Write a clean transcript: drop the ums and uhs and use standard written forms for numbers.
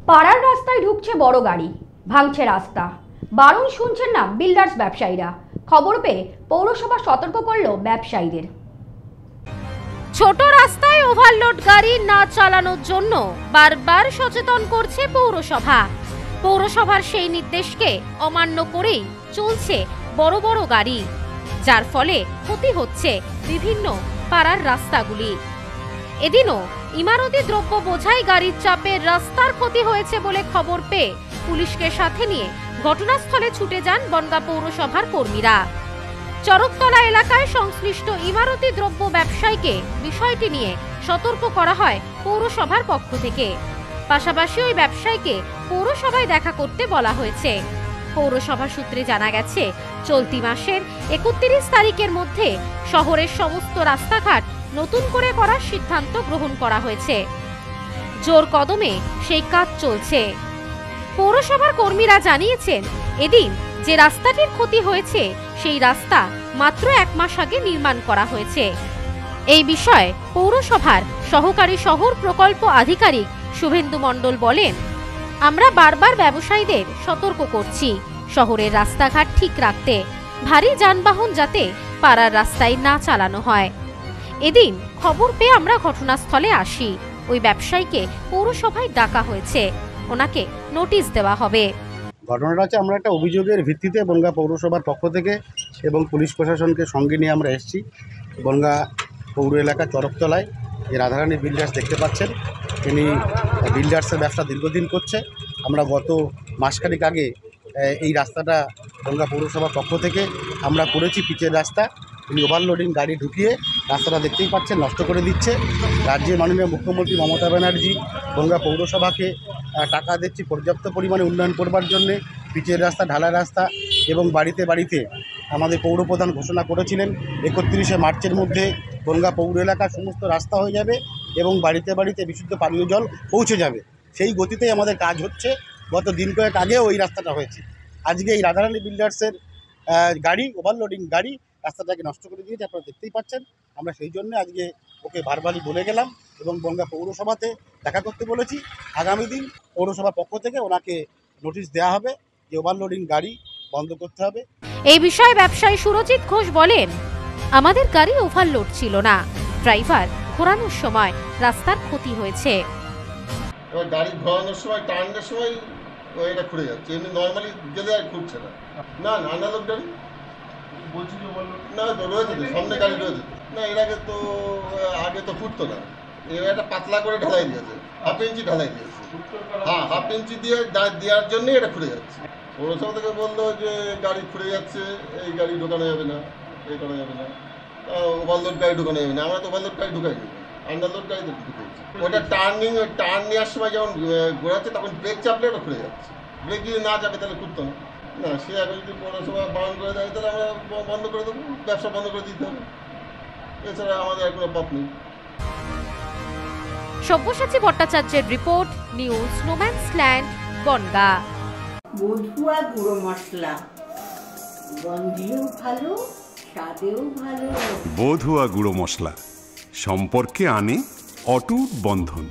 পাড়ার রাস্তায় ঢুকছে বড় গাড়ি, ভাঙছে রাস্তা, বারণ শুনছেন না বিল্ডার্স ব্যবসায়ীরা। খবর পেয়ে পৌরসভা সতর্ক করলো ব্যবসায়ীদের। ছোট রাস্তায় ওভারলোড গাড়ি না চালানোর জন্য বারবার সচেতন করছে পৌরসভা। পৌরসভার সেই নির্দেশকে অমান্য করেই চলছে বড় বড় গাড়ি, যার ফলে ক্ষতি হচ্ছে বিভিন্ন পাড়ার রাস্তাগুলি। এদিনও ইমারতি দ্রব্য বোঝাই গাড়ির চাপে রাস্তার ক্ষতি হয়েছে বলে খবর পেয়ে পুলিশকে সাথে নিয়ে ঘটনাস্থলে ছুটে যান বনগাঁ পৌরসভার কর্মীরা। চরকতলা এলাকায় সংশ্লিষ্ট ইমারতি দ্রব্য ব্যবসায়ীকে বিষয়টি নিয়ে সতর্ক করা হয় পৌরসভার পক্ষ থেকে। পাশাপাশি ওই ব্যবসায়ীকে পৌরসভায় দেখা করতে বলা হয়েছে। পৌরসভা সূত্রে জানা গেছে, চলতি মাসের 31 তারিখের মধ্যে শহরের সমস্ত রাস্তাঘাট নতুন করে করার সিদ্ধান্ত গ্রহণ করা হয়েছে। জোর কদমে সেই কাজ চলছে। পৌরসভার কর্মীরা জানিয়েছেন, এদিন যে রাস্তাটির ক্ষতি হয়েছে সেই রাস্তা মাত্র 1 মাস আগে নির্মাণ করা হয়েছে। এই বিষয়ে পৌরসভার সহকারী শহর প্রকল্প আধিকারিক শুভেন্দু মণ্ডল বলেন, আমরা বারবার ব্যবসায়ীদের সতর্ক করছি শহরের রাস্তাঘাট ঠিক রাখতে, ভারী যানবাহন যাতে পাড়ার রাস্তায় না চালানো হয়। এদিন খবর পেয়ে আমরা ঘটনাস্থলে আসি। ওই ব্যবসায়ীকে পৌরসভায় ডাকা হয়েছে, ওনাকে নোটিশ দেওয়া হবে। ঘটনাটা হচ্ছে, আমরা একটা অভিযোগের ভিত্তিতে বনগাঁ পৌরসভার পক্ষ থেকে এবং পুলিশ প্রশাসনকে সঙ্গে নিয়ে আমরা এসেছি। বনগাঁ পৌর এলাকা চরকতলায় এই রাধারানী বিল্ডার্স দেখতে পাচ্ছেন, তিনি বিল্ডার্সের ব্যবসা দীর্ঘদিন করছে। আমরা গত মাসখানেক আগে এই রাস্তাটা বনগাঁ পৌরসভার পক্ষ থেকে আমরা করেছি পিচের রাস্তা। তিনি ওভারলোডিং গাড়ি ঢুকিয়ে রাস্তাটা দেখতেই পাচ্ছেন নষ্ট করে দিচ্ছে। রাজ্যের মাননীয় মুখ্যমন্ত্রী মমতা ব্যানার্জি বনগাঁ পৌরসভাকে টাকা দিচ্ছি পর্যাপ্ত পরিমাণে উন্নয়ন করবার জন্যে। পিচের রাস্তা, ঢালাই রাস্তা এবং বাড়িতে বাড়িতে আমাদের পৌরপ্রধান ঘোষণা করেছিলেন 31শে মার্চের মধ্যে বনগাঁ পৌর এলাকার সমস্ত রাস্তা হয়ে যাবে এবং বাড়িতে বাড়িতে বিশুদ্ধ পানীয় জল পৌঁছে যাবে। সেই গতিতেই আমাদের কাজ হচ্ছে। গত দিন কয়েক আগেও ওই রাস্তাটা হয়েছে। আজকে এই রাধারানী বিল্ডার্সের গাড়ি, ওভারলোডিং গাড়ি রাস্তাটাকে নষ্ট করে দিয়েছে, আপনারা দেখতেই পাচ্ছেন। আমরা সেই জন্য আজকে ওকে বারবারই বলে গেলাম এবং বনগাঁ পৌরসভাতে দেখা করতে বলেছি। আগামী দিন পৌরসভার পক্ষ থেকে ওনাকে নোটিশ দেওয়া হবে যে ওভারলোডিং গাড়ি বন্ধ করতে হবে। এই বিষয়ে ব্যবসায়ী সুরজিৎ ঘোষ বলেন, আমাদের গাড়ি ওভারলোড ছিল না, ড্রাইভার ঘোরানোর সময় রাস্তার ক্ষতি হয়েছে। এবার গাড়ি ঘোরানোর সময়, টার্নের সময় এটা খুলে যাচ্ছে, এমনি নর্মালি গেলে আর খুলছে না। না না, আনালোক গাড়ি বলছি যে না তো রয়েছে, তো সামনে গাড়ি রয়েছে না। এর আগে তো ফুটতো না, এবার একটা পাতলা করে ঢালাই দিয়েছে, 1/2 ইঞ্চি ঢালাই দিয়েছে। হ্যাঁ, 1/2 ইঞ্চি দিয়ে দেওয়ার জন্যই এটা খুলে যাচ্ছে। পৌরসভা থেকে বললো যে গাড়ি খুলে যাচ্ছে, এই গাড়ি ঢোকানো যাবে না, এই করা যাবে না, ওভারলোড গাড়ি ঢোকানো যাবে না। আমরা তো ওভারলোড গাড়ি ঢুকাইনি, আন্ডারলোড গাড়ি তো ঢুকেছি। ওটা টার্ন নেওয়ার সময় যখন ঘোরাচ্ছে তখন ব্রেক চাপলে ওটা খুলে যাচ্ছে। ব্রেক যদি না যাবে তাহলে খুলতো না। না, সে আগে যদি পৌরসভা বারণ করে দেয় তাহলে আমরা বন্ধ করে দেবো, ব্যবসা বন্ধ করে দিতে হবে। এছাড়া আমাদের আর কোনো পথ নেই। সব্যসাচী ভট্টাচার্যের রিপোর্ট, নিউজ নোম্যান্সল্যান্ড, বনগাঁ। বধুয়া গুঁড়ো মশলা, গন্ধেও ভালো, স্বাদেও ভালো। বধুয়া গুঁড়ো মশলা সম্পর্কে আনে অটুট বন্ধন।